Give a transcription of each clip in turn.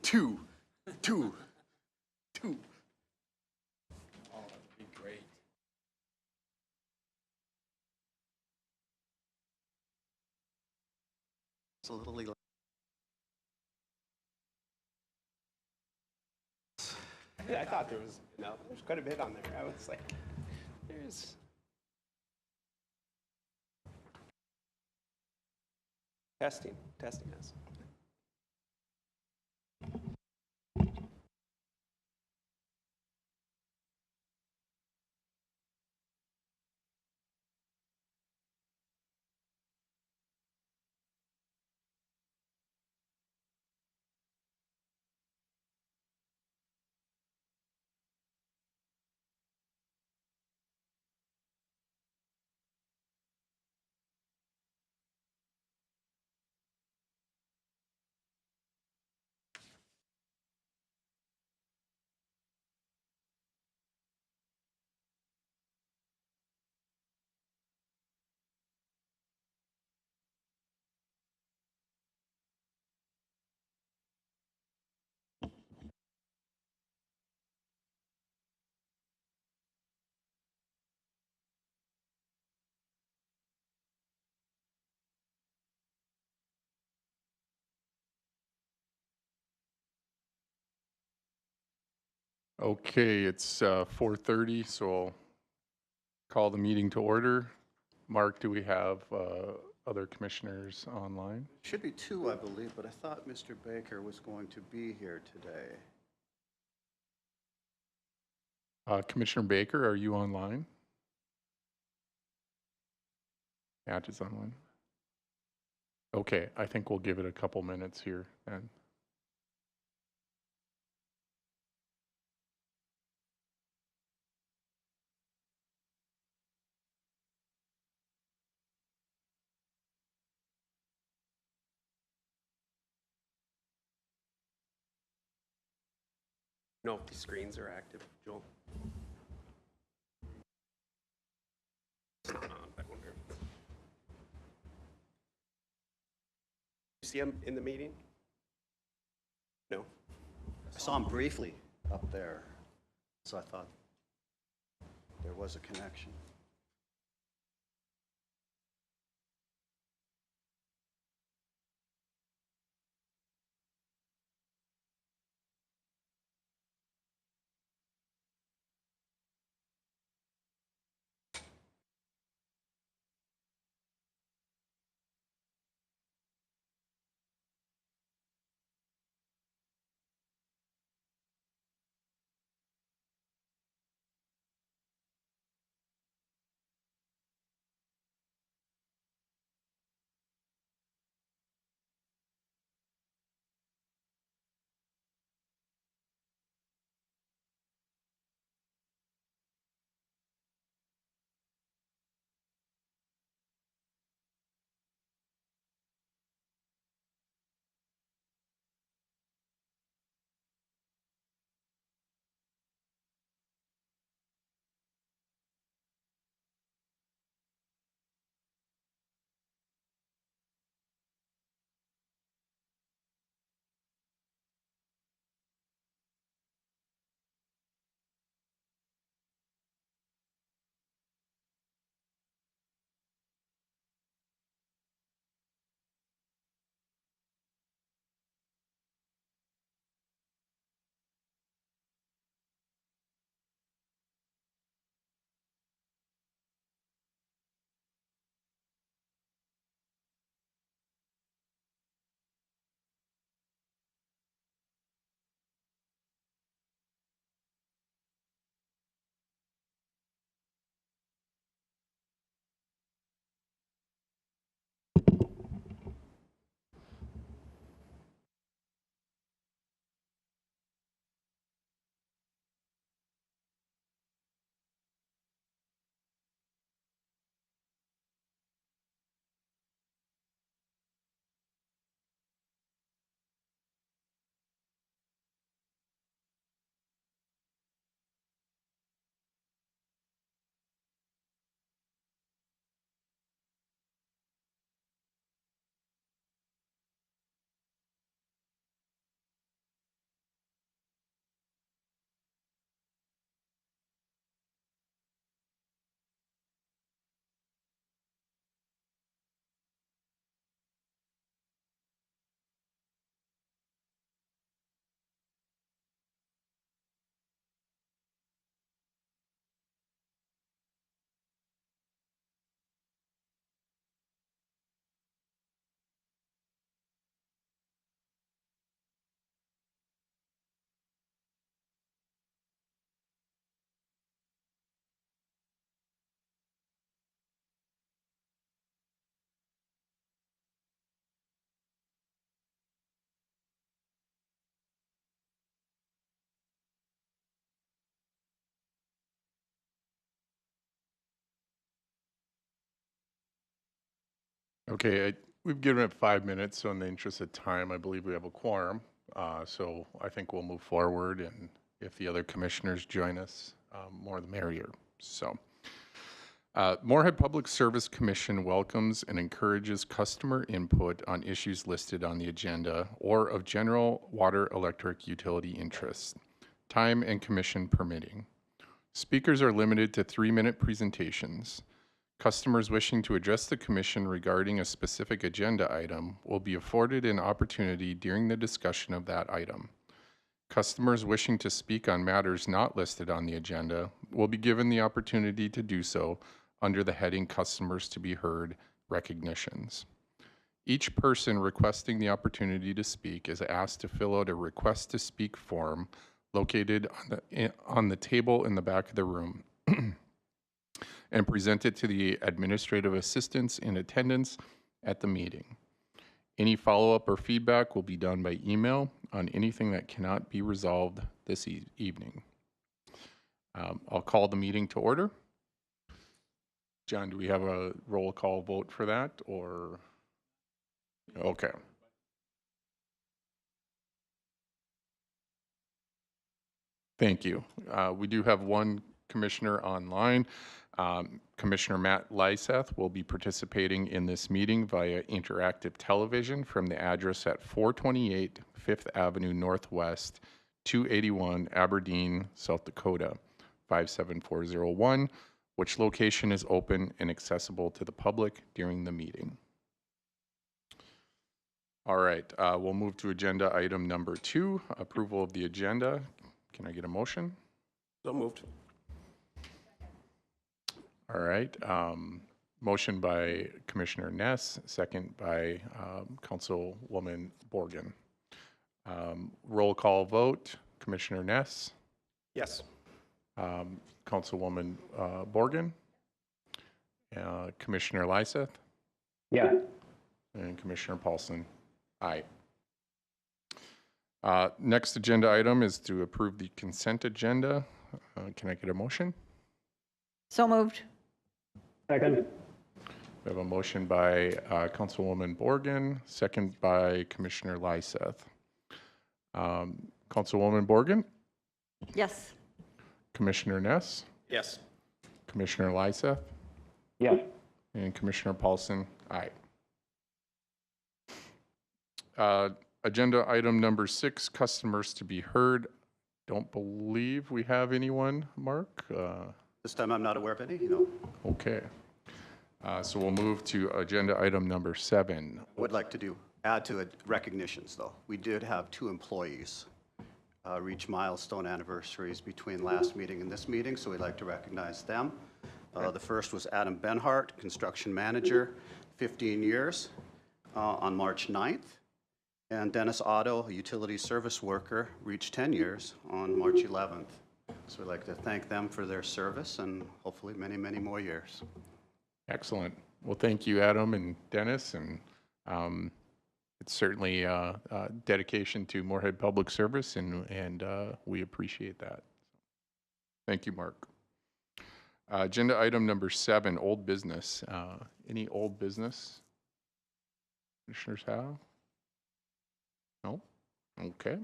Two. Two. Two. Oh, that would be great. It's a little illegal. I thought there was, there's quite a bit on there. I was like, there's. Testing us. Okay, it's 4:30, so I'll call the meeting to order. Mark, do we have other commissioners online? Should be two, I believe, but I thought Mr. Baker was going to be here today. Commissioner Baker, are you online? Matt is online. Okay, I think we'll give it a couple minutes here and Know if the screens are active, Joel. It's not on, I wonder. You see him in the meeting? No. I saw him briefly up there, so I thought there was a connection. Okay, we've given it 5 minutes, so in the interest of time, I believe we have a quorum. So I think we'll move forward, and if the other commissioners join us, more the merrier. So, Moorhead Public Service Commission welcomes and encourages customer input on issues listed on the agenda or of general water electric utility interest, time and commission permitting. Speakers are limited to 3-minute presentations. Customers wishing to address the commission regarding a specific agenda item will be afforded an opportunity during the discussion of that item. Customers wishing to speak on matters not listed on the agenda will be given the opportunity to do so under the heading Customers to be Heard Recognitions. Each person requesting the opportunity to speak is asked to fill out a request to speak form located on the table in the back of the room and present it to the administrative assistants in attendance at the meeting. Any follow-up or feedback will be done by email on anything that cannot be resolved this evening. I'll call the meeting to order. John, do we have a roll call vote for that, or? Okay. Thank you. We do have one commissioner online. Commissioner Matt Lyseth will be participating in this meeting via interactive television from the address at 428 5th Avenue Northwest, 281 Aberdeen, South Dakota, 57401, which location is open and accessible to the public during the meeting. All right, we'll move to agenda item number 2, approval of the agenda. Can I get a motion? So moved. All right. Motion by Commissioner Ness, second by Councilwoman Borgen. Roll call vote. Commissioner Ness, Yes. Councilwoman Borgen, Commissioner Lyseth, Yeah. and Commissioner Paulson. Aye. Next agenda item is to approve the consent agenda. Can I get a motion? So moved. Second. We have a motion by Councilwoman Borgen, second by Commissioner Lyseth. Councilwoman Borgen, Yes. Commissioner Ness, Yes. Commissioner Lyseth, Yes. and Commissioner Paulson. Aye. Agenda item number 6, customers to be heard. Don't believe we have anyone, Mark. This time I'm not aware of any, no. Okay. So we'll move to agenda item number 7. Would like to add to it recognitions, though. We did have 2 employees reach milestone anniversaries between last meeting and this meeting, so we'd like to recognize them. The first was Adam Benhart, construction manager, 15 years, on March 9th. And Dennis Otto, a utility service worker, reached 10 years on March 11th. So we'd like to thank them for their service and hopefully many, many more years. Excellent. Well, thank you, Adam and Dennis, and it's certainly a dedication to Moorhead Public Service, and we appreciate that. Thank you, Mark. Agenda item number 7, old business. Any old business commissioners have? No? Okay.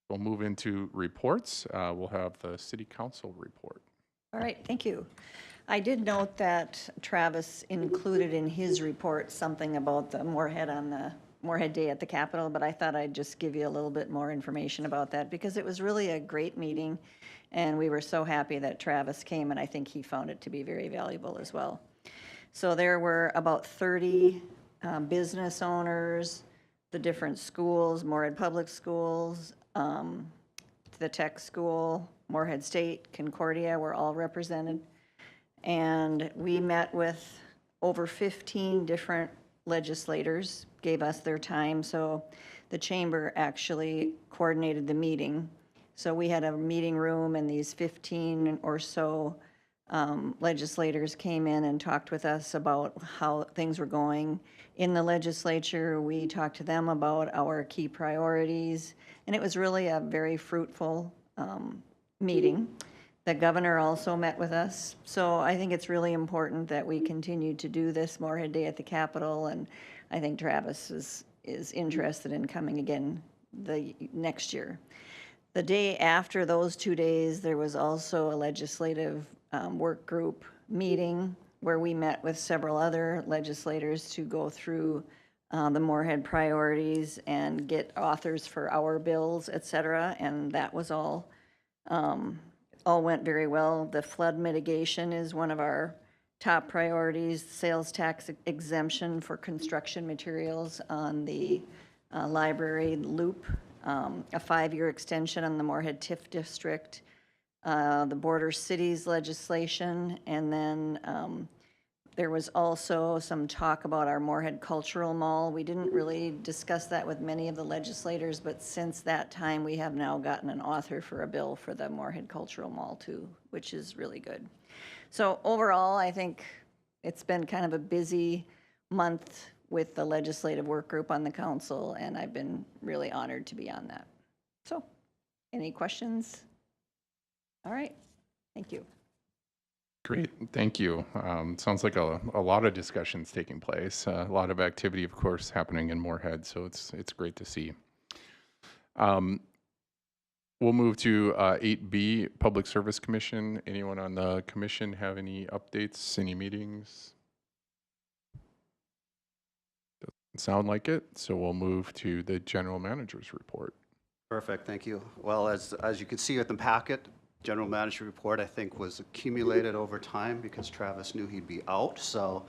We'll move into reports. We'll have the city council report. All right, thank you. I did note that Travis included in his report something about the Moorhead on the Moorhead Day at the Capitol, but I thought I'd just give you a little bit more information about that because it was really a great meeting, and we were so happy that Travis came, and I think he found it to be very valuable as well. So there were about 30 business owners, the different schools, Moorhead Public Schools, the tech school, Moorhead State, Concordia were all represented. And we met with over 15 different legislators, gave us their time. So the chamber actually coordinated the meeting. So we had a meeting room and these 15 or so legislators came in and talked with us about how things were going in the legislature. We talked to them about our key priorities, and it was really a very fruitful meeting. The governor also met with us. So I think it's really important that we continue to do this Moorhead Day at the Capitol. And I think Travis is interested in coming again the next year. The day after those 2 days, there was also a legislative work group meeting where we met with several other legislators to go through the Moorhead priorities and get authors for our bills, et cetera. And that was all went very well. The flood mitigation is one of our top priorities, sales tax exemption for construction materials on the library loop, a 5-year extension on the Moorhead TIF district, the border cities legislation, and then there was also some talk about our Moorhead Cultural Mall. We didn't really discuss that with many of the legislators, but since that time, we have now gotten an author for a bill for the Moorhead Cultural Mall too, which is really good. So overall, I think it's been kind of a busy month with the legislative work group on the council, and I've been really honored to be on that. So, any questions? All right, thank you. Great, thank you. Sounds like a lot of discussions taking place, a lot of activity, of course, happening in Moorhead, so it's great to see. We'll move to 8B, Public Service Commission. Anyone on the commission have any updates, any meetings? Doesn't sound like it, so we'll move to the general manager's report. Perfect, thank you. Well, as you can see at the packet, general manager report, I think, was accumulated over time because Travis knew he'd be out, so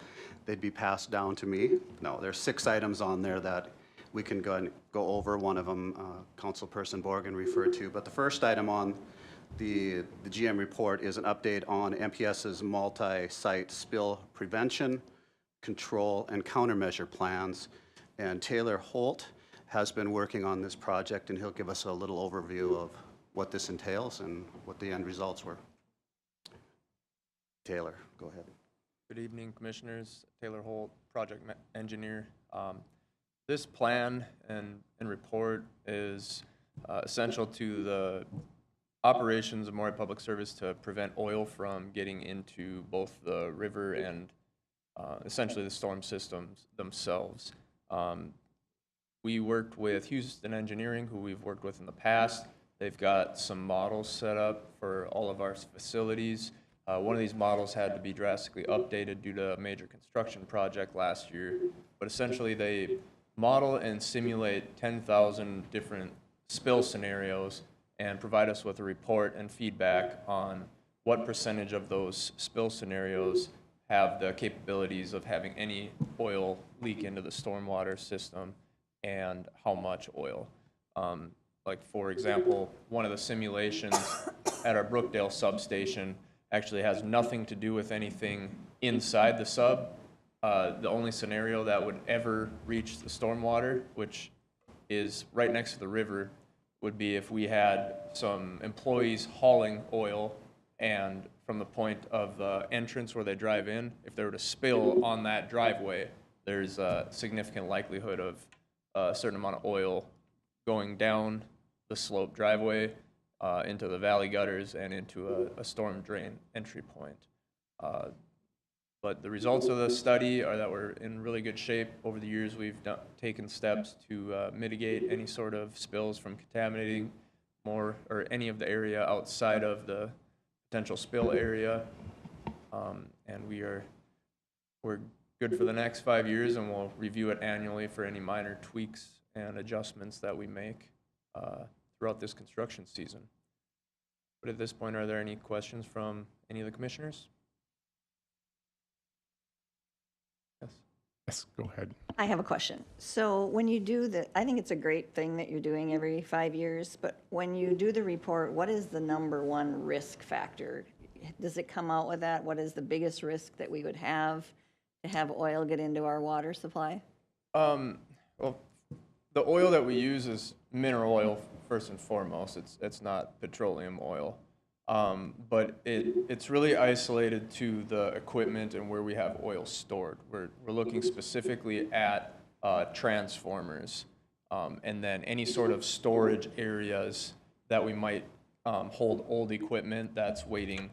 they'd be passed down to me. No, there's 6 items on there that we can go over. One of them, Councilperson Borgen referred to. But the first item on the GM report is an update on MPS's multi-site spill prevention, control, and countermeasure plans. And Taylor Holt has been working on this project, and he'll give us a little overview of what this entails and what the end results were. Taylor, go ahead. Good evening, Commissioners. Taylor Holt, Project Engineer. This plan and report is essential to the operations of Moorhead Public Service to prevent oil from getting into both the river and essentially the storm systems themselves. We worked with Houston Engineering, who we've worked with in the past. They've got some models set up for all of our facilities. One of these models had to be drastically updated due to a major construction project last year. But essentially, they model and simulate 10,000 different spill scenarios and provide us with a report and feedback on what percentage of those spill scenarios have the capabilities of having any oil leak into the stormwater system and how much oil. Like, for example, one of the simulations at our Brookdale substation actually has nothing to do with anything inside the sub. The only scenario that would ever reach the stormwater, which is right next to the river, would be if we had some employees hauling oil, and from the point of the entrance where they drive in, if they were to spill on that driveway, there's a significant likelihood of a certain amount of oil going down the slope driveway into the valley gutters and into a storm drain entry point. But the results of the study are that we're in really good shape. Over the years, we've taken steps to mitigate any sort of spills from contaminating more or any of the area outside of the potential spill area. And we're good for the next 5 years, and we'll review it annually for any minor tweaks and adjustments that we make throughout this construction season. But at this point, are there any questions from any of the commissioners? Yes. Yes, go ahead. I have a question. So when you do I think it's a great thing that you're doing every 5 years, but when you do the report, what is the #1 risk factor? Does it come out with that? What is the biggest risk that we would have to have oil get into our water supply? Well, the oil that we use is mineral oil first and foremost. It's not petroleum oil. But it's really isolated to the equipment and where we have oil stored. We're looking specifically at transformers, and then any sort of storage areas that we might hold old equipment that's awaiting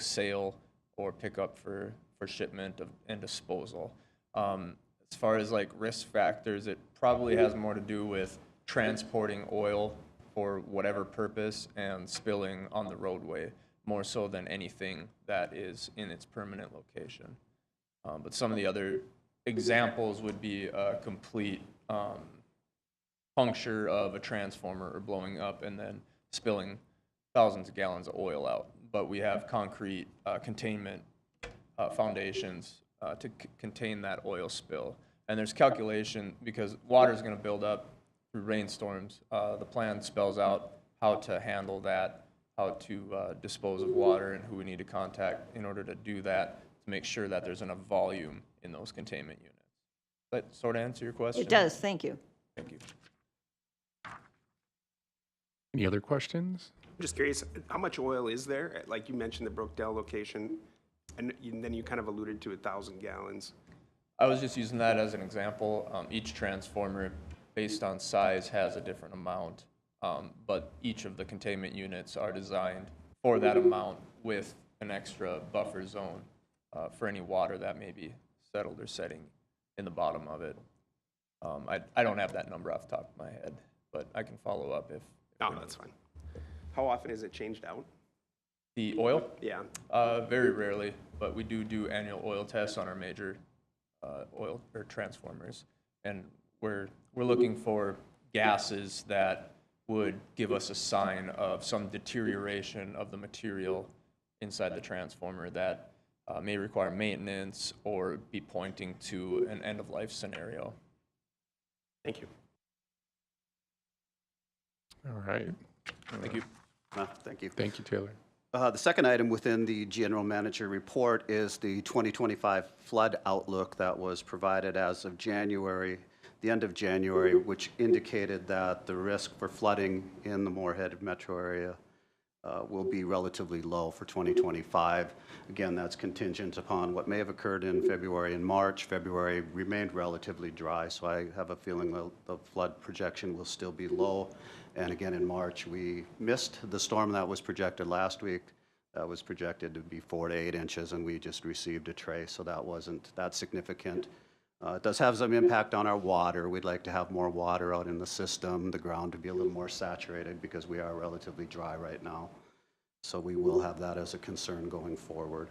sale or pickup for shipment and disposal. As far as like risk factors, it probably has more to do with transporting oil for whatever purpose and spilling on the roadway, more so than anything that is in its permanent location. But some of the other examples would be a complete puncture of a transformer or blowing up and then spilling thousands of gallons of oil out. But we have concrete containment foundations to contain that oil spill. And there's calculation because water is going to build up through rainstorms. The plan spells out how to handle that, how to dispose of water, and who we need to contact in order to do that to make sure that there's enough volume in those containment units. Does that sort of answer your question? It does, thank you. Thank you. Any other questions? I'm just curious, how much oil is there? Like you mentioned the Brookdale location, and then you kind of alluded to 1,000 gallons. I was just using that as an example. Each transformer, based on size, has a different amount, but each of the containment units are designed for that amount with an extra buffer zone for any water that may be settled or setting in the bottom of it. I don't have that number off the top of my head, but I can follow up if. No, that's fine. How often is it changed out? The oil? Yeah. Very rarely, but we do annual oil tests on our major oil or transformers, and we're looking for gases that would give us a sign of some deterioration of the material inside the transformer that may require maintenance or be pointing to an end-of-life scenario. Thank you. All right. Thank you. Thank you. Thank you, Taylor. The second item within the general manager report is the 2025 flood outlook that was provided as of January, the end of January, which indicated that the risk for flooding in the Moorhead metro area will be relatively low for 2025. Again, that's contingent upon what may have occurred in February and March. February remained relatively dry, so I have a feeling the flood projection will still be low. And again, in March, we missed the storm that was projected last week. That was projected to be 4 to 8 inches, and we just received a tray, so that wasn't that significant. It does have some impact on our water. We'd like to have more water out in the system, the ground to be a little more saturated because we are relatively dry right now. So we will have that as a concern going forward.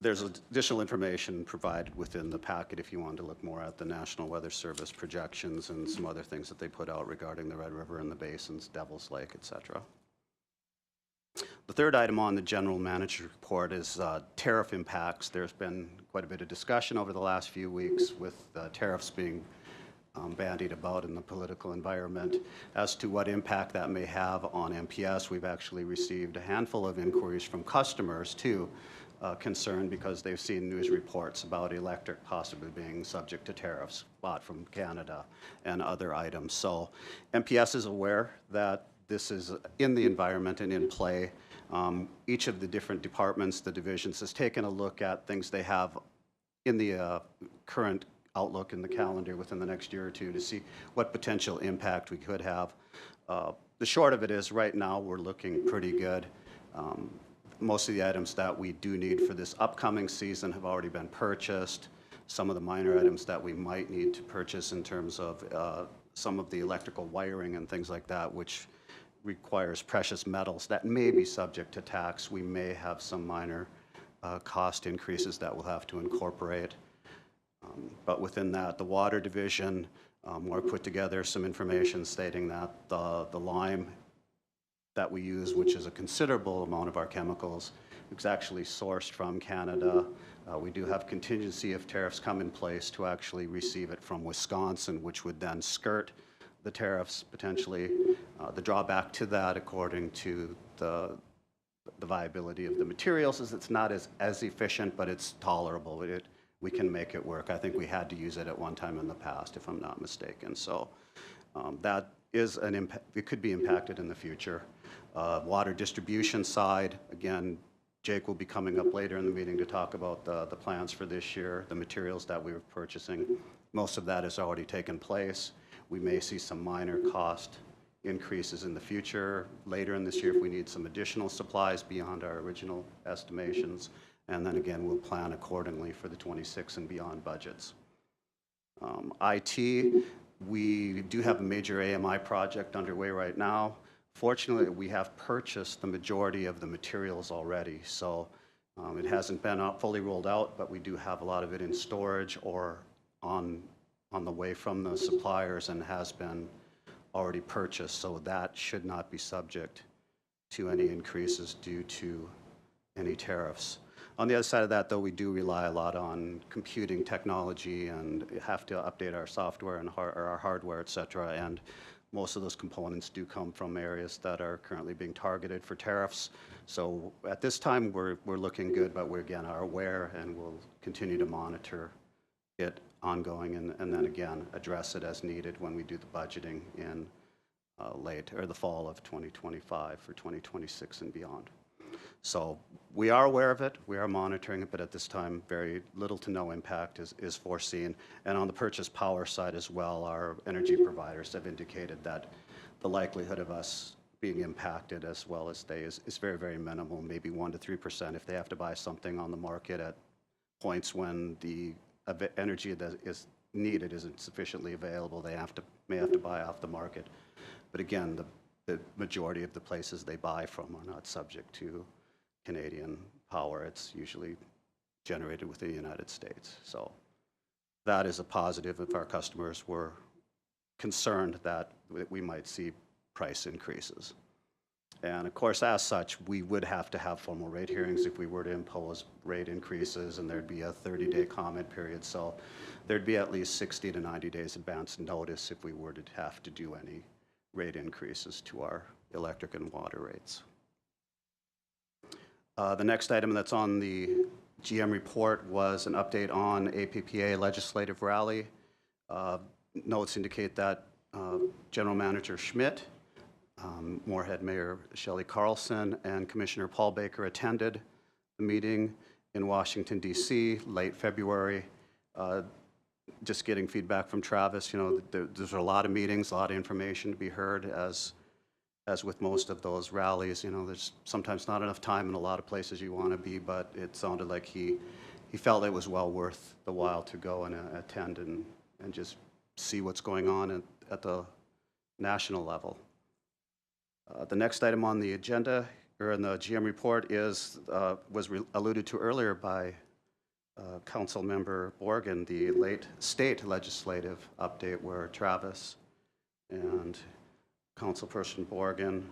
There's additional information provided within the packet if you want to look more at the National Weather Service projections and some other things that they put out regarding the Red River and the basins, Devil's Lake, et cetera. The third item on the general manager report is tariff impacts. There's been quite a bit of discussion over the last few weeks with tariffs being bandied about in the political environment as to what impact that may have on MPS. We've actually received a handful of inquiries from customers too, concerned because they've seen news reports about electric possibly being subject to tariffs bought from Canada and other items. So MPS is aware that this is in the environment and in play. Each of the different departments, the divisions, has taken a look at things they have in the current outlook in the calendar within the next year or two to see what potential impact we could have. The short of it is right now we're looking pretty good. Most of the items that we do need for this upcoming season have already been purchased. Some of the minor items that we might need to purchase in terms of some of the electrical wiring and things like that, which requires precious metals that may be subject to tax. We may have some minor cost increases that we'll have to incorporate. But within that, the water division, we put together some information stating that the lime that we use, which is a considerable amount of our chemicals, is actually sourced from Canada. We do have contingency if tariffs come in place to actually receive it from Wisconsin, which would then skirt the tariffs potentially. The drawback to that, according to the viability of the materials, is it's not as efficient, but it's tolerable. We can make it work. I think we had to use it at one time in the past, if I'm not mistaken. So that is an impact. It could be impacted in the future. Water distribution side, again, Jake will be coming up later in the meeting to talk about the plans for this year, the materials that we were purchasing. Most of that has already taken place. We may see some minor cost increases in the future, later in this year if we need some additional supplies beyond our original estimations. And then again, we'll plan accordingly for the 26 and beyond budgets. IT, we do have a major AMI project underway right now. Fortunately, we have purchased the majority of the materials already, so it hasn't been fully rolled out, but we do have a lot of it in storage or on the way from the suppliers and has been already purchased, so that should not be subject to any increases due to any tariffs. On the other side of that, though, we do rely a lot on computing technology and have to update our software and our hardware, et cetera, and most of those components do come from areas that are currently being targeted for tariffs. So at this time, we're looking good, but we again are aware and will continue to monitor it ongoing and then again address it as needed when we do the budgeting in the fall of 2025 for 2026 and beyond. So we are aware of it, we are monitoring it, but at this time, very little to no impact is foreseen. And on the purchase power side as well, our energy providers have indicated that the likelihood of us being impacted as well as they is very, very minimal, maybe 1% to 3% if they have to buy something on the market at points when the energy that is needed isn't sufficiently available, they may have to buy off the market. But again, the majority of the places they buy from are not subject to Canadian power. It's usually generated within the United States. So that is a positive if our customers were concerned that we might see price increases. And of course, as such, we would have to have formal rate hearings if we were to impose rate increases, and there'd be a 30-day comment period. So there'd be at least 60 to 90 days advance notice if we were to have to do any rate increases to our electric and water rates. The next item that's on the GM report was an update on APPA legislative rally. Notes indicate that General Manager Schmidt, Moorhead Mayor Shelley Carlson, and Commissioner Paul Baker attended the meeting in Washington, D.C. late February. Just getting feedback from Travis, there's a lot of meetings, a lot of information to be heard as with most of those rallies. There's sometimes not enough time in a lot of places you want to be, but it sounded like he felt it was well worth the while to go and attend and just see what's going on at the national level. The next item on the agenda, or in the GM report, was alluded to earlier by Council Member Borgen, the late state legislative update where Travis and Councilperson Borgen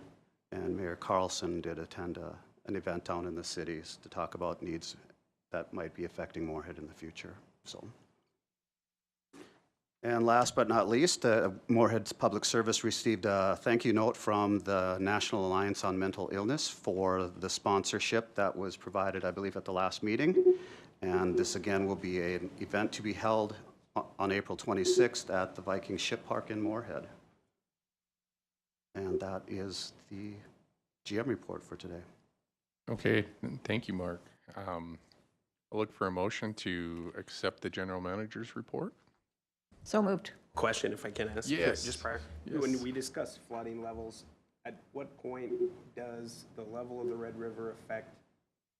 and Mayor Carlson did attend an event down in the cities to talk about needs that might be affecting Moorhead in the future. And last but not least, Moorhead's Public Service received a thank you note from the National Alliance on Mental Illness for the sponsorship that was provided, I believe, at the last meeting. And this again will be an event to be held on April 26th at the Viking Ship Park in Moorhead. And that is the GM report for today. Okay, thank you, Mark. I'll look for a motion to accept the general manager's report. So moved. Question, if I can ask? Yes. Just prior. Yes. When we discuss flooding levels, at what point does the level of the Red River affect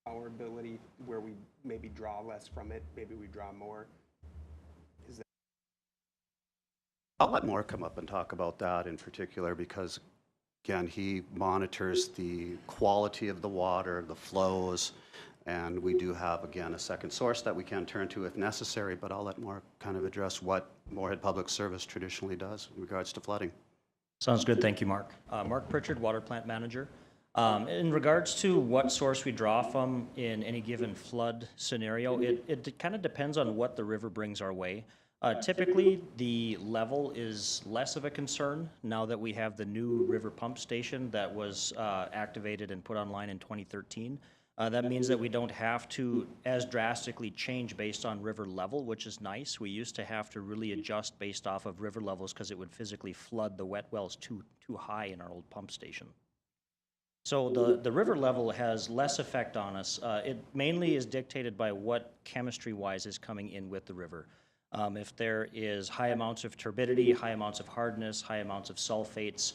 our ability where we maybe draw less from it, maybe we draw more? I'll let Mark come up and talk about that in particular because, again, he monitors the quality of the water, the flows, and we do have, again, a second source that we can turn to if necessary, but I'll let Mark kind of address what Moorhead Public Service traditionally does in regards to flooding. Sounds good. Thank you, Mark. Mark Pritchard, Water Plant Manager. In regards to what source we draw from in any given flood scenario, it kind of depends on what the river brings our way. Typically, the level is less of a concern now that we have the new river pump station that was activated and put online in 2013. That means that we don't have to as drastically change based on river level, which is nice. We used to have to really adjust based off of river levels because it would physically flood the wet wells too high in our old pump station. So the river level has less effect on us. It mainly is dictated by what chemistry-wise is coming in with the river. If there is high amounts of turbidity, high amounts of hardness, high amounts of sulfates,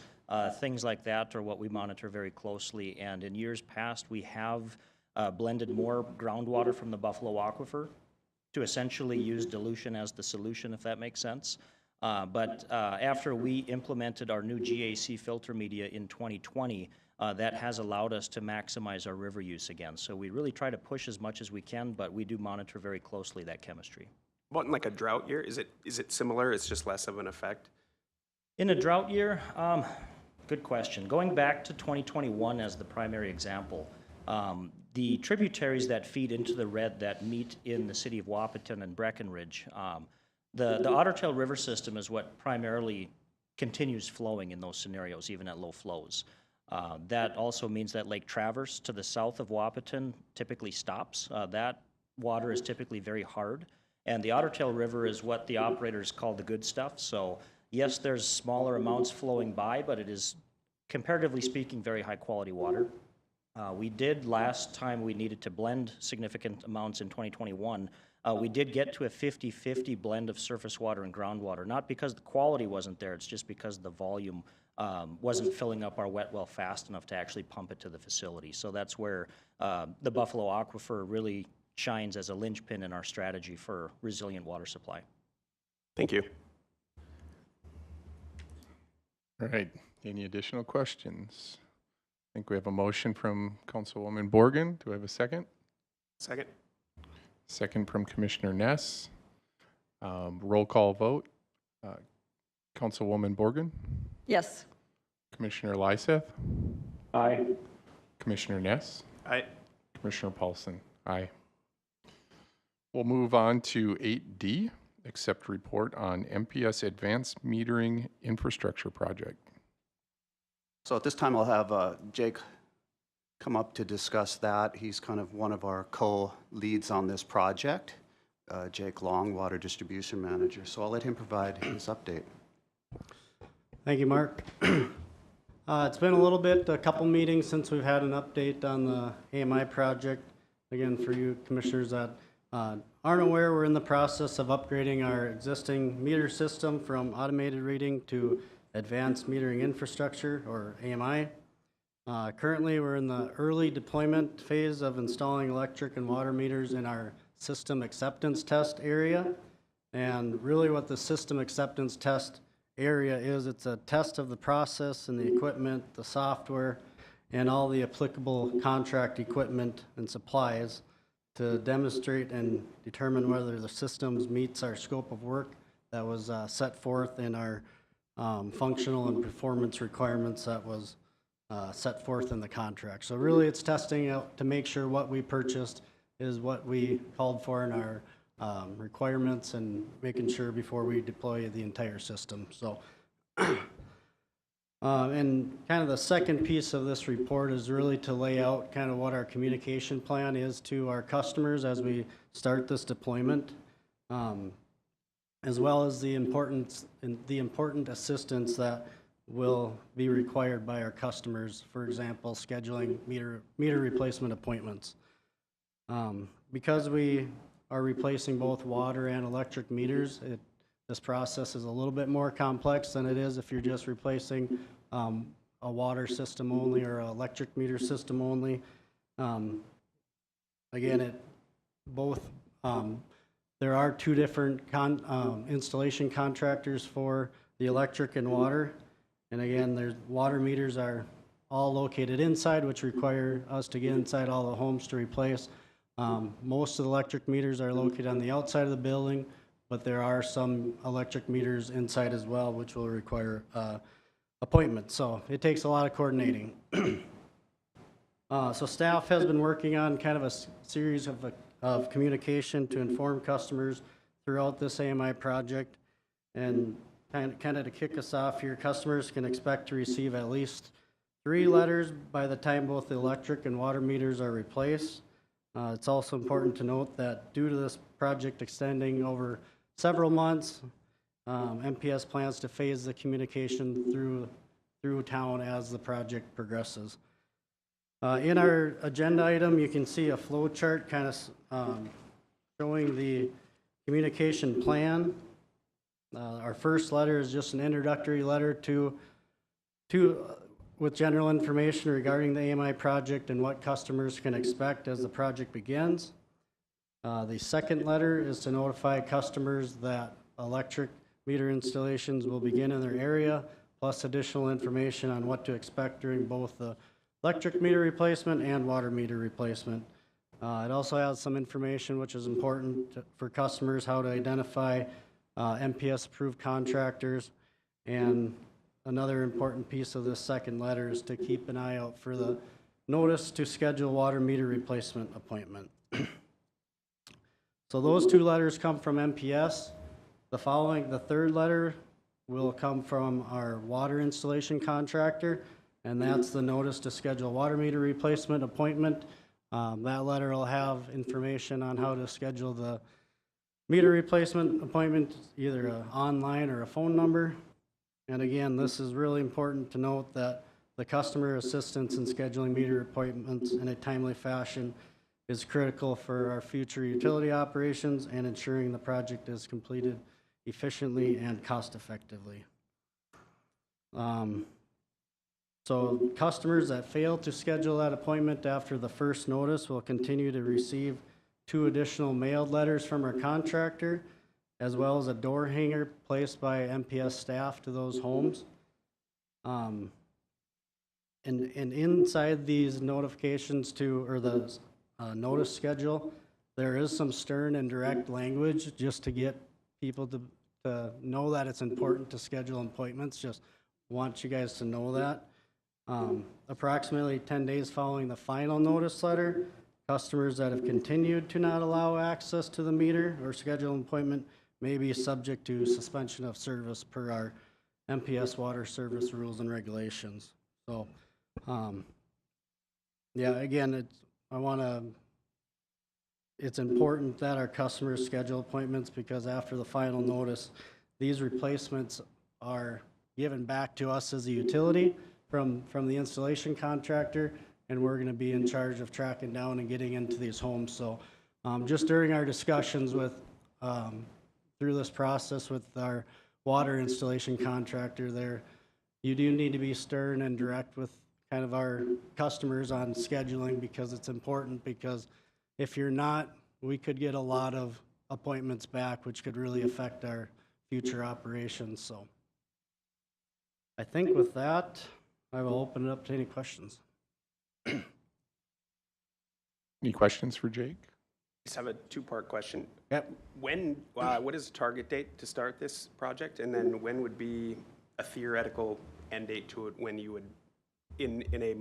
things like that are what we monitor very closely. And in years past, we have blended more groundwater from the Buffalo Aquifer to essentially use dilution as the solution, if that makes sense. But after we implemented our new GAC filter media in 2020, that has allowed us to maximize our river use again. So we really try to push as much as we can, but we do monitor very closely that chemistry. What in like a drought year? Is it similar? It's just less of an effect? In a drought year, good question. Going back to 2021 as the primary example, the tributaries that feed into the Red that meet in the city of Wahpeton and Breckenridge, the Otter Tail River system is what primarily continues flowing in those scenarios, even at low flows. That also means that Lake Traverse to the south of Wahpeton typically stops. That water is typically very hard. And the Otter Tail River is what the operators call the good stuff. So yes, there's smaller amounts flowing by, but it is, comparatively speaking, very high quality water. We did last time we needed to blend significant amounts in 2021. We did get to a 50-50 blend of surface water and groundwater, not because the quality wasn't there, it's just because the volume wasn't filling up our wet well fast enough to actually pump it to the facility. So that's where the Buffalo Aquifer really shines as a linchpin in our strategy for resilient water supply. Thank you. All right, any additional questions? I think we have a motion from Councilwoman Borgen. Do I have a second? Second. Second from Commissioner Ness. Roll call vote. Councilwoman Borgen, Yes. Commissioner Lyseth, Aye. Commissioner Ness, Aye. Commissioner Paulson. Aye. We'll move on to 8D, accept report on MPS Advanced Metering Infrastructure Project. So at this time, I'll have Jake come up to discuss that. He's kind of one of our co-leads on this project, Jake Long, Water Distribution Manager. So I'll let him provide his update. Thank you, Mark. It's been a couple meetings since we've had an update on the AMI project. Again, for you commissioners that aren't aware, we're in the process of upgrading our existing meter system from automated reading to advanced metering infrastructure, or AMI. Currently, we're in the early deployment phase of installing electric and water meters in our system acceptance test area. And really what the system acceptance test area is, it's a test of the process and the equipment, the software, and all the applicable contract equipment and supplies to demonstrate and determine whether the systems meets our scope of work that was set forth in our functional and performance requirements that was set forth in the contract. So really it's testing out to make sure what we purchased is what we called for in our requirements, and making sure before we deploy the entire system. So and kind of the second piece of this report is really to lay out kind of what our communication plan is to our customers as we start this deployment, as well as the important assistance that will be required by our customers, for example, scheduling meter replacement appointments. Because we are replacing both water and electric meters, this process is a little bit more complex than it is if you're just replacing a water system only or an electric meter system only. Again, there are two different installation contractors for the electric and water. And again, there's water meters are all located inside, which require us to get inside all the homes to replace. Most of the electric meters are located on the outside of the building, but there are some electric meters inside as well, which will require appointments. So it takes a lot of coordinating. So staff has been working on kind of a series of communication to inform customers throughout this AMI project. And kind of to kick us off here, customers can expect to receive at least 3 letters by the time both the electric and water meters are replaced. It's also important to note that due to this project extending over several months, MPS plans to phase the communication through town as the project progresses. In our agenda item, you can see a flow chart kind of showing the communication plan. Our first letter is just an introductory letter with general information regarding the AMI project and what customers can expect as the project begins. The second letter is to notify customers that electric meter installations will begin in their area, plus additional information on what to expect during both the electric meter replacement and water meter replacement. It also has some information which is important for customers, how to identify MPS-approved contractors. And another important piece of this second letter is to keep an eye out for the notice to schedule water meter replacement appointment. So those two letters come from MPS. The third letter will come from our water installation contractor, and that's the notice to schedule water meter replacement appointment. That letter will have information on how to schedule the meter replacement appointment, either online or a phone number. And again, this is really important to note that the customer assistance in scheduling meter appointments in a timely fashion is critical for our future utility operations and ensuring the project is completed efficiently and cost effectively. So customers that fail to schedule that appointment after the first notice will continue to receive 2 additional mailed letters from our contractor, as well as a door hanger placed by MPS staff to those homes. And inside these notifications or the notice schedule, there is some stern and direct language just to get people to know that it's important to schedule appointments. Just want you guys to know that. Approximately 10 days following the final notice letter, customers that have continued to not allow access to the meter or schedule an appointment may be subject to suspension of service per our MPS water service rules and regulations. So, yeah, again, it's important that our customers schedule appointments, because after the final notice, these replacements are given back to us as a utility from the installation contractor, and we're going to be in charge of tracking down and getting into these homes. So just during our discussions through this process with our water installation contractor there, you do need to be stern and direct with kind of our customers on scheduling, because it's important, because if you're not, we could get a lot of appointments back, which could really affect our future operations. So I think with that, I will open it up to any questions. Any questions for Jake? Just have a 2-part question. Yep. What is the target date to start this project? And then when would be a theoretical end date to it, when you would, in a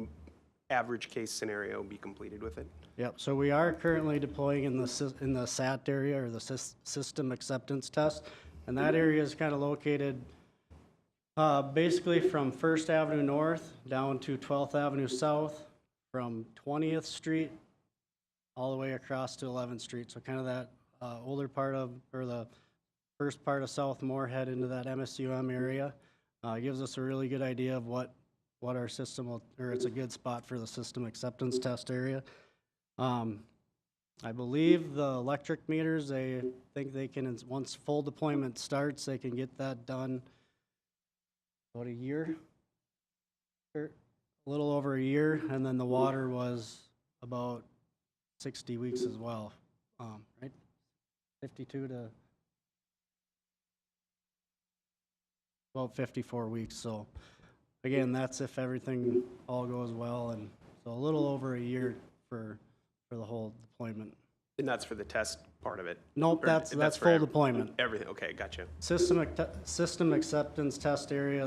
average case scenario, be completed with it? Yep, so we are currently deploying in the SAT area, or the System Acceptance Test, and that area is kind of located basically from 1st Avenue North down to 12th Avenue South, from 20th Street all the way across to 11th Street. So kind of that older part of, or the first part of South Moorhead into that MSUM area. Gives us a really good idea of what our system will, or it's a good spot for the System Acceptance Test area. I believe the electric meters, they think they can, once full deployment starts, they can get that done about a year, or a little over a year, and then the water was about 60 weeks as well, right? 52 to about 54 weeks. So again, that's if everything all goes well, and so a little over a year for the whole deployment. And that's for the test part of it? Nope, Or that's for full deployment. Everything, okay, gotcha. System acceptance test area,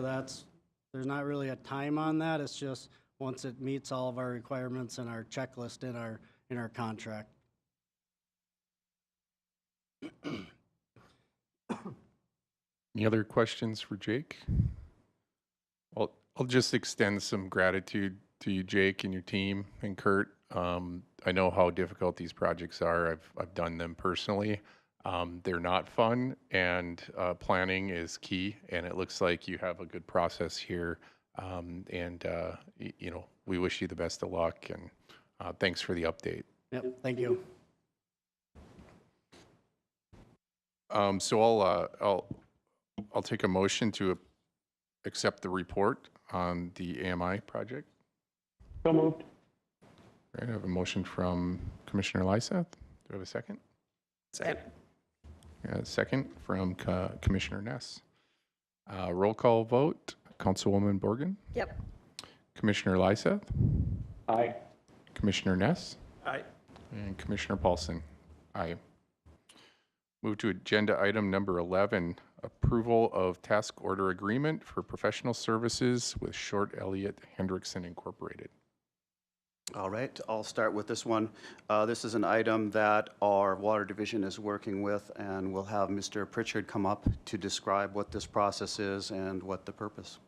there's not really a time on that. It's just once it meets all of our requirements and our checklist in our contract. Any other questions for Jake? I'll just extend some gratitude to you, Jake, and your team, and Kurt. I know how difficult these projects are. I've done them personally. They're not fun, and planning is key, and it looks like you have a good process here. We wish you the best of luck, and thanks for the update. Yep, thank you. So I'll take a motion to accept the report on the AMI project. So moved. Right, I have a motion from Commissioner Lyseth. Do I have a second? Second. Yeah, a second from Commissioner Ness. Roll call vote. Councilwoman Borgen, Yep. Commissioner Lyseth, Aye. Commissioner Ness, Aye. and Commissioner Paulson. Aye. Move to agenda item number 11, approval of task order agreement for professional services with Short Elliott Hendrickson Incorporated. All right, I'll start with this one. This is an item that our Water Division is working with, and we'll have Mr. Pritchard come up to describe what this process is and what the purpose.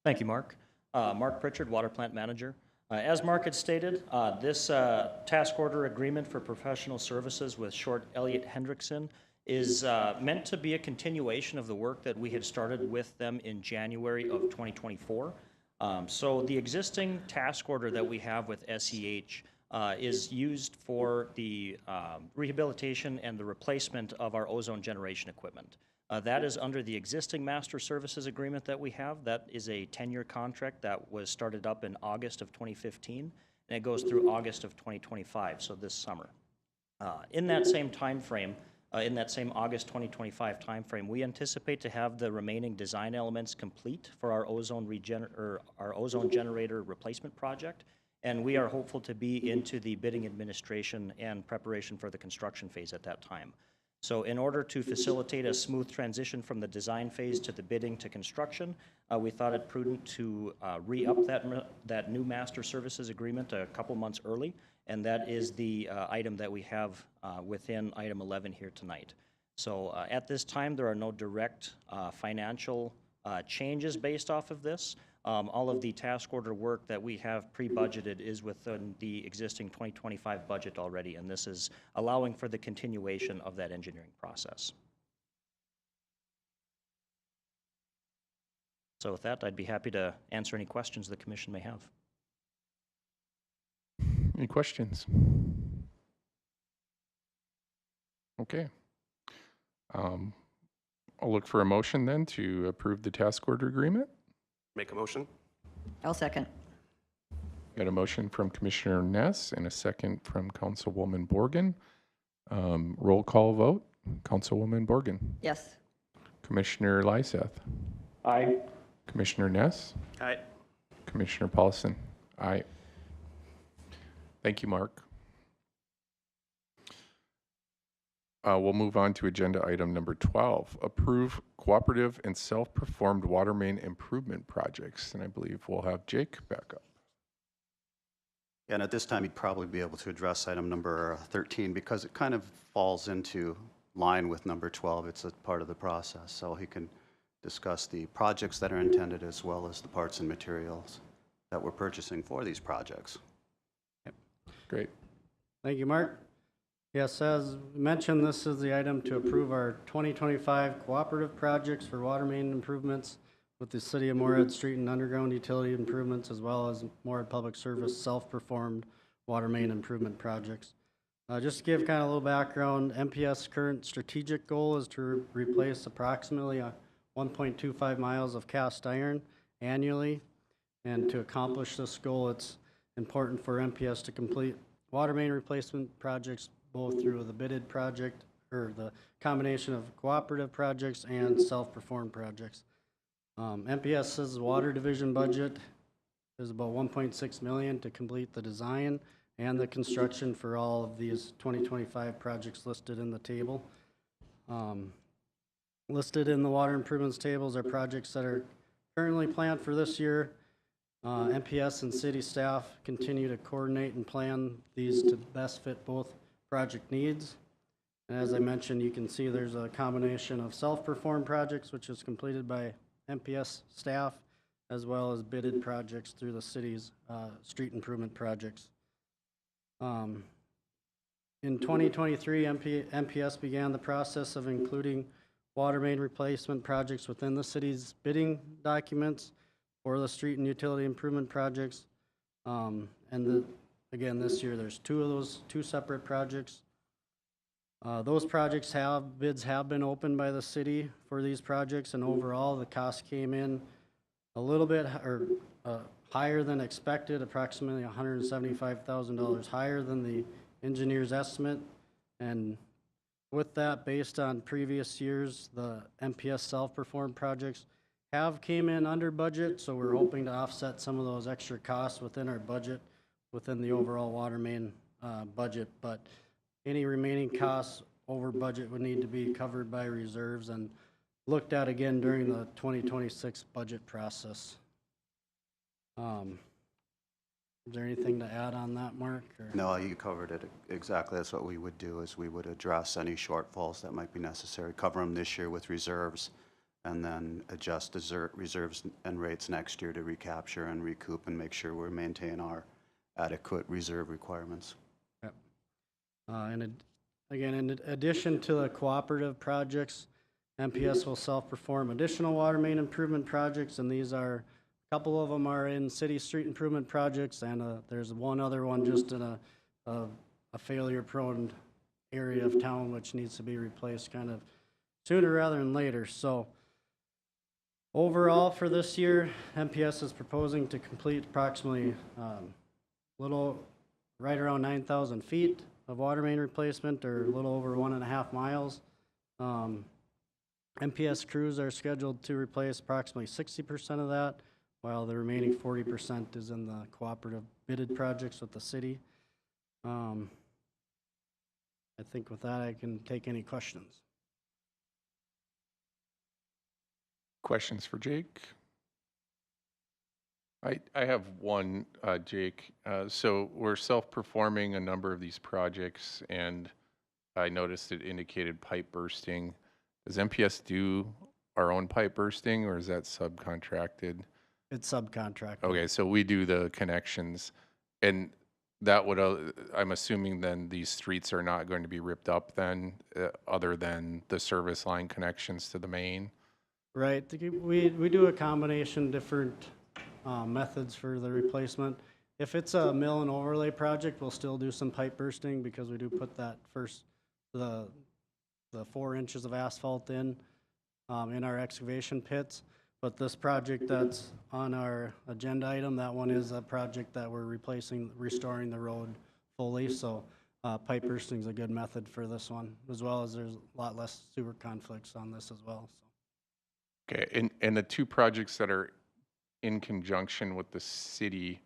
Thank you, Mark. Mark Pritchard, Water Plant Manager. As Mark had stated, this task order agreement for professional services with Short Elliott Hendrickson is meant to be a continuation of the work that we had started with them in January of 2024. So the existing task order that we have with SEH is used for the rehabilitation and the replacement of our ozone generation equipment. That is under the existing master services agreement that we have. That is a 10-year contract that was started up in August of 2015, and it goes through August of 2025, so this summer. In that same time frame, in that same August 2025 timeframe, we anticipate to have the remaining design elements complete for our ozone generator replacement project, and we are hopeful to be into the bidding administration and preparation for the construction phase at that time. So in order to facilitate a smooth transition from the design phase to the bidding to construction, we thought it prudent to re-up that new master services agreement a couple months early, and that is the item that we have within item 11 here tonight. So at this time, there are no direct financial changes based off of this. All of the task order work that we have pre-budgeted is within the existing 2025 budget already, and this is allowing for the continuation of that engineering process. So with that, I'd be happy to answer any questions the commission may have. Any questions? Okay. I'll look for a motion then to approve the task order agreement. Make a motion? I'll second. Got a motion from Commissioner Ness and a second from Councilwoman Borgen. Roll call vote. Councilwoman Borgen. Yes. Commissioner Lyseth. Aye. Commissioner Ness. Aye. Commissioner Paulson. Aye. Thank you, Mark. We'll move on to agenda item number 12, approve cooperative and self-performed water main improvement projects. And I believe we'll have Jake back up. And at this time, you'd probably be able to address item number 13 because it kind of falls into line with number 12. It's a part of the process. So he can discuss the projects that are intended as well as the parts and materials that we're purchasing for these projects. Great. Thank you, Mark. Yes, as mentioned, this is the item to approve our 2025 cooperative projects for water main improvements with the City of Moorhead street and underground utility improvements, as well as Moorhead Public Service self-performed water main improvement projects. Just to give kind of a little background, MPS' current strategic goal is to replace approximately 1.25 miles of cast iron annually. And to accomplish this goal, it's important for MPS to complete water main replacement projects both through the bidded project or the combination of cooperative projects and self-performed projects. MPS's water division budget is about $1.6 million to complete the design and the construction for all of these 2025 projects listed in the table. Listed in the water improvements tables are projects that are currently planned for this year. MPS and city staff continue to coordinate and plan these to best fit both project needs. And as I mentioned, you can see there's a combination of self-performed projects, which is completed by MPS staff, as well as bidded projects through the city's street improvement projects. In 2023, MPS began the process of including water main replacement projects within the city's bidding documents for the street and utility improvement projects. Again, this year there's two separate projects. Those projects bids have been opened by the city for these projects, and overall, the cost came in a little bit, higher than expected, approximately $175,000 higher than the engineer's estimate. And with that, based on previous years, the MPS self-performed projects have came in under budget, so we're hoping to offset some of those extra costs within our budget, within the overall water main budget. But any remaining costs over budget would need to be covered by reserves and looked at again during the 2026 budget process. Is there anything to add on that, Mark? Or? No, you covered it exactly. That's what we would do, is we would address any shortfalls that might be necessary, cover them this year with reserves, and then adjust reserves and rates next year to recapture and recoup and make sure we maintain our adequate reserve requirements. Yep. Again, in addition to the cooperative projects, MPS will self-perform additional water main improvement projects, and these are, a couple of them are in city street improvement projects, and there's one other one just in a failure-prone area of town which needs to be replaced kind of sooner rather than later. So overall for this year, MPS is proposing to complete approximately right around 9,000 feet of water main replacement, or a little over 1.5 miles. MPS crews are scheduled to replace approximately 60% of that, while the remaining 40% is in the cooperative bidded projects with the city. I think with that, I can take any questions. Questions for Jake? I have one, Jake. So we're self-performing a number of these projects, and I noticed it indicated pipe bursting. Does MPS do our own pipe bursting, or is that subcontracted? It's subcontracted. Okay, so we do the connections, and that would, I'm assuming then these streets are not going to be ripped up then, other than the service line connections to the main? Right. We do a combination different methods for the replacement. If it's a mill and overlay project, we'll still do some pipe bursting, because we do put that first, the 4 inches of asphalt in our excavation pits. But this project that's on our agenda item, that one is a project that we're restoring the road fully. So pipe bursting is a good method for this one, as well as there's a lot less sewer conflicts on this as well. So. Okay, and the two projects that are in conjunction with the city,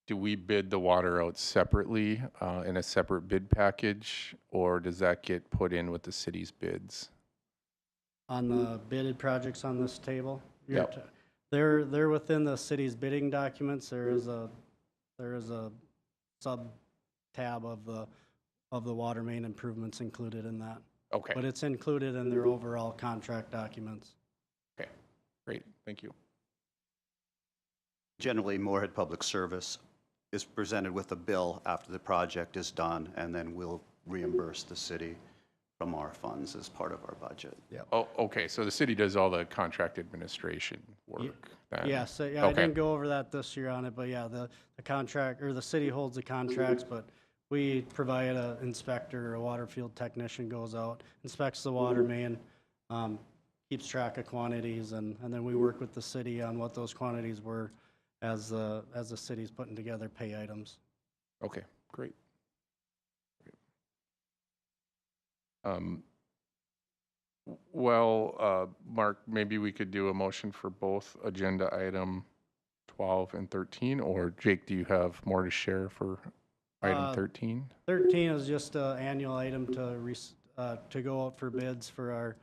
do we bid the water out separately in a separate bid package, or does that get put in with the city's bids? On the bidded projects on this table? Yep. They're within the city's bidding documents. There is a sub tab of the water main improvements included in that. Okay. But it's included in their overall contract documents. Okay, great, thank you. Generally, Moorhead Public Service is presented with a bill after the project is done, and then we'll reimburse the city from our funds as part of our budget. Oh, okay, so the city does all the contract administration work then? Yes, yeah, I didn't go over that this year on it, but yeah, the contract, or the city holds the contracts, but we provide an inspector, a water field technician goes out, inspects the water main, keeps track of quantities, and then we work with the city on what those quantities were as the city's putting together pay items. Okay, great. Mark, maybe we could do a motion for both agenda item 12 and 13, or Jake, do you have more to share for item 13? 13 is just an annual item to go out for bids for our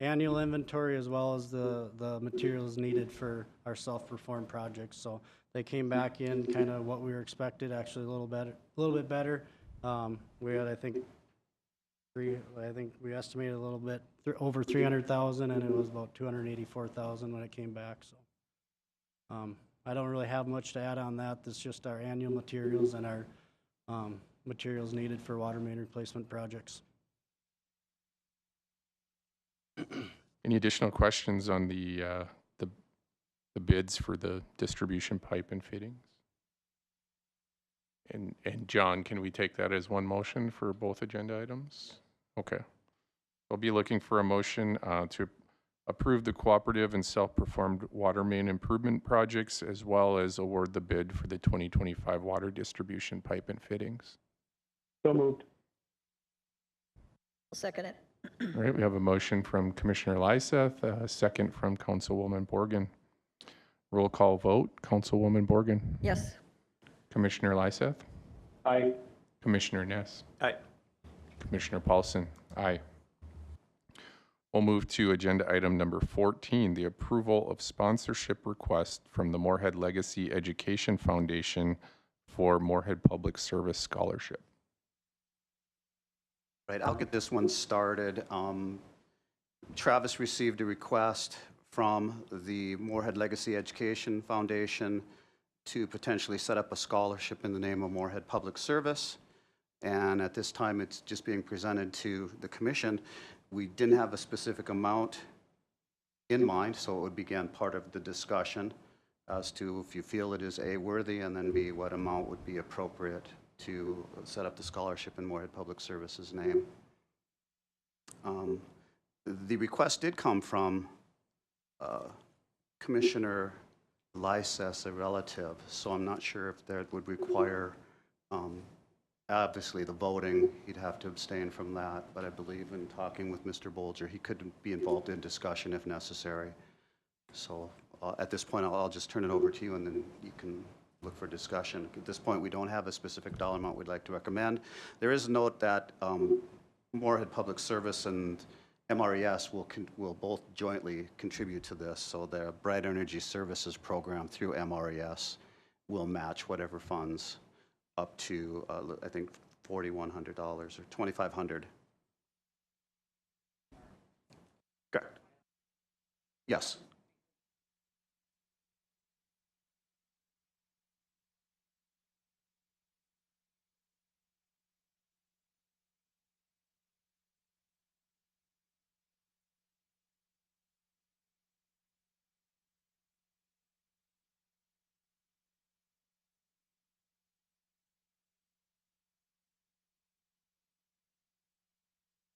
annual inventory, as well as the materials needed for our self-performed projects. So they came back in kind of what we were expected, actually a little bit better. We had, I think we estimated a little bit over 300,000, and it was about 284,000 when it came back. So I don't really have much to add on that. It's just our annual materials and our materials needed for water main replacement projects. Any additional questions on the bids for the distribution pipe and fittings? And John, can we take that as one motion for both agenda items? Okay. I'll be looking for a motion to approve the cooperative and self-performed water main improvement projects, as well as award the bid for the 2025 water distribution pipe and fittings. So moved. I'll second it. All right, we have a motion from Commissioner Lyseth, a second from Councilwoman Borgen. Roll call vote, Councilwoman Borgen. Yes. Commissioner Lyseth. Aye. Commissioner Ness. Aye. Commissioner Paulson. Aye. We'll move to agenda item number 14, the approval of sponsorship request from the Moorhead Legacy Education Foundation for Moorhead Public Service Scholarship. Right, I'll get this one started. Travis received a request from the Moorhead Legacy Education Foundation to potentially set up a scholarship in the name of Moorhead Public Service. And at this time, it's just being presented to the commission. We didn't have a specific amount in mind, so it would begin part of the discussion as to if you feel it is A, worthy, and then B, what amount would be appropriate to set up the scholarship in Moorhead Public Service's name. The request did come from Commissioner Lyseth, a relative, so I'm not sure if that would require, obviously the voting, he'd have to abstain from that, but I believe in talking with Mr. Bolger, he could be involved in discussion if necessary. So at this point, I'll just turn it over to you, and then you can look for discussion. At this point, we don't have a specific dollar amount we'd like to recommend. There is a note that Moorhead Public Service and MRES will both jointly contribute to this, so the Bright Energy Services program through MRES will match whatever funds up to, I think, $4,100 or $2,500. Correct. Yes.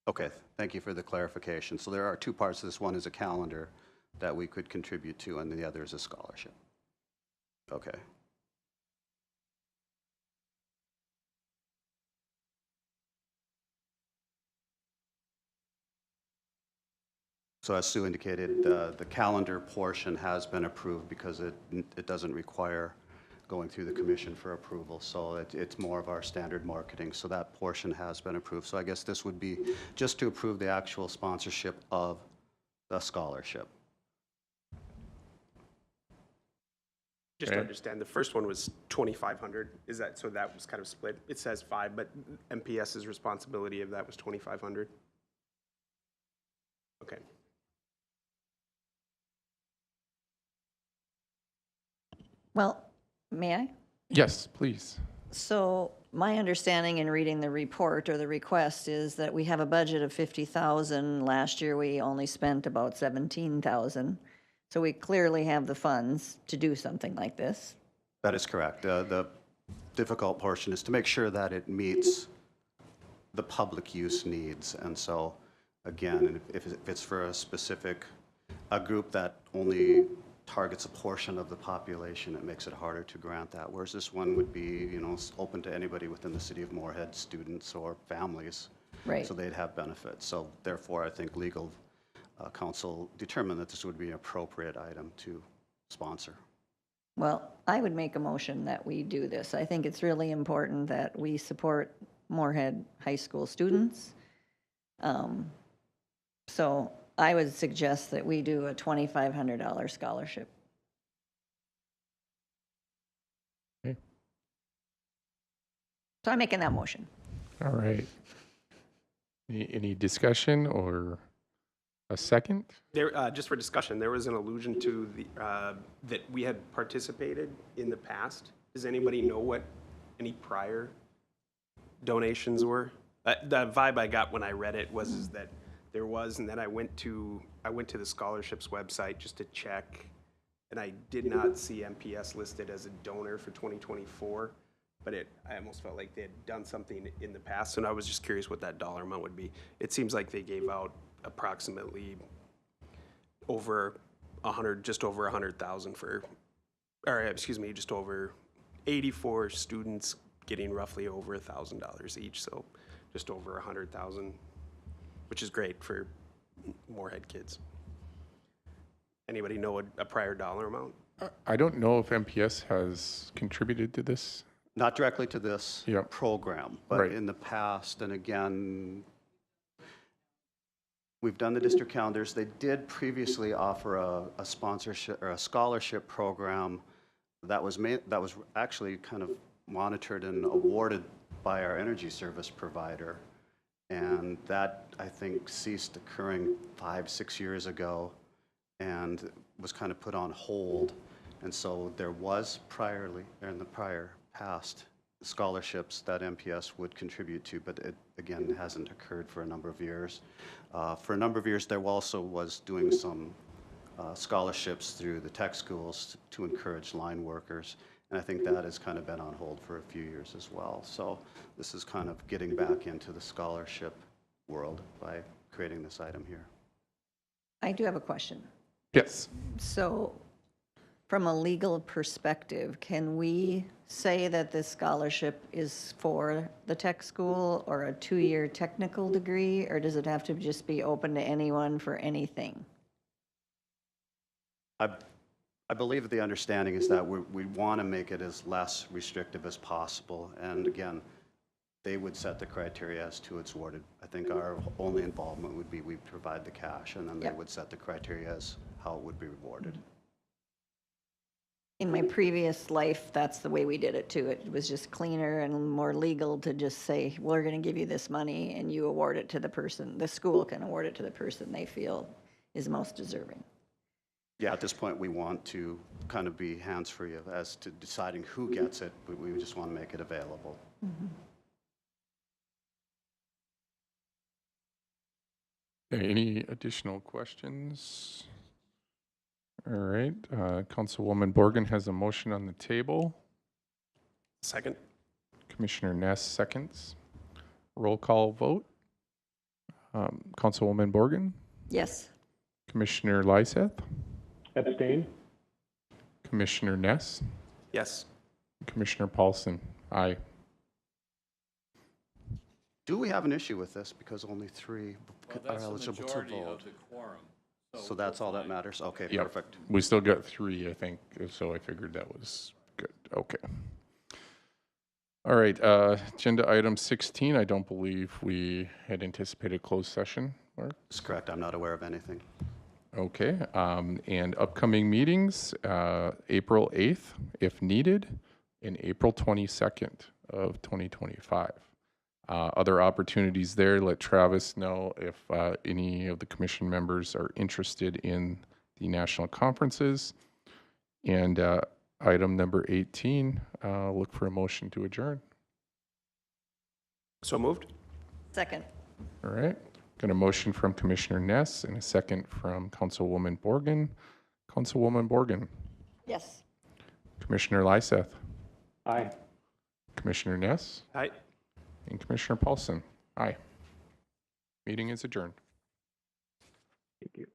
Okay, thank you for the clarification. So there are two parts to this. One is a calendar that we could contribute to, and the other is a scholarship. Okay. So as Sue indicated, the calendar portion has been approved because it doesn't require going through the commission for approval. So it's more of our standard marketing. So that portion has been approved. So I guess this would be just to approve the actual sponsorship of the scholarship. Just to understand, the first one was 2,500. Is that, so that was kind of split? It says 5, but MPS's responsibility of that was 2,500? Okay. Well, may I? Yes, please. So my understanding in reading the report or the request is that we have a budget of 50,000. Last year, we only spent about 17,000. So we clearly have the funds to do something like this. That is correct. The difficult portion is to make sure that it meets the public use needs. And so, again, if it's for a specific, a group that only targets a portion of the population, it makes it harder to grant that. Whereas this one would be, you know, open to anybody within the city of Moorhead, students or families. Right. So they'd have benefits. So therefore, I think legal counsel determined that this would be an appropriate item to sponsor. Well, I would make a motion that we do this. I think it's really important that we support Moorhead High School students. So I would suggest that we do a $2,500 scholarship. Okay. So I'm making that motion. All right. Any discussion or a second? There, just for discussion, there was an allusion to the, that we had participated in the past. Does anybody know what any prior donations were? The vibe I got when I read it was is that there was, and then I went to the scholarships website just to check, and I did not see MPS listed as a donor for 2024. but I almost felt like they had done something in the past, and I was just curious what that dollar amount would be. It seems like they gave out approximately over 100, just over 100,000 for, or excuse me, just over 84 students getting roughly over $1,000 each, so just over 100,000, which is great for Moorhead kids. Anybody know a prior dollar amount? I don't know if MPS has contributed to this. Not directly to this Yep. program, but Right. in the past, and again, we've done the district calendars. They did previously offer a sponsorship or a scholarship program that was actually kind of monitored and awarded by our energy service provider. And that, I think, ceased occurring 5-6 years ago and was kind of put on hold. And so there was in the prior past scholarships that MPS would contribute to, but it, again, hasn't occurred for a number of years. For a number of years, there also was doing some scholarships through the tech schools to encourage line workers. And I think that has kind of been on hold for a few years as well. So this is kind of getting back into the scholarship world by creating this item here. I do have a question. Yes. So from a legal perspective, can we say that this scholarship is for the tech school or a 2-year technical degree, or does it have to just be open to anyone for anything? I believe the understanding is that we want to make it as less restrictive as possible. And again, they would set the criteria as to it's awarded. I think our only involvement would be we provide the cash, and then they Yep. would set the criteria as how it would be rewarded. In my previous life, that's the way we did it too. It was just cleaner and more legal to just say, we're going to give you this money and you award it to the person, the school can award it to the person they feel is most deserving. Yeah, at this point, we want to kind of be hands-free as to deciding who gets it, but we just want to make it available. Okay, any additional questions? All right, Councilwoman Borgen has a motion on the table. Second? Commissioner Ness seconds. Roll call vote. Councilwoman Borgen, Yes. Commissioner Lyseth, Abstain? Commissioner Ness, Yes. Commissioner Paulson. Aye. Do we have an issue with this because only 3 Well, are that's the eligible to majority vote? of the quorum. So that's all that matters? Okay, Yep. perfect. We still got 3, I think, so I figured that was good. Okay. All right, agenda item 16, I don't believe we had anticipated closed session, Mark? That's correct. I'm not aware of anything. Okay, and upcoming meetings, April 8th, if needed, and April 22nd of 2025. Other opportunities there, let Travis know if any of the commission members are interested in the national conferences. And item number 18, look for a motion to adjourn. So moved? Second. All right, got a motion from Commissioner Ness and a second from Councilwoman Borgen. Councilwoman Borgen, Yes. Commissioner Lyseth, Aye. Commissioner Ness, Aye. and Commissioner Paulson. Aye. Meeting is adjourned. Thank you.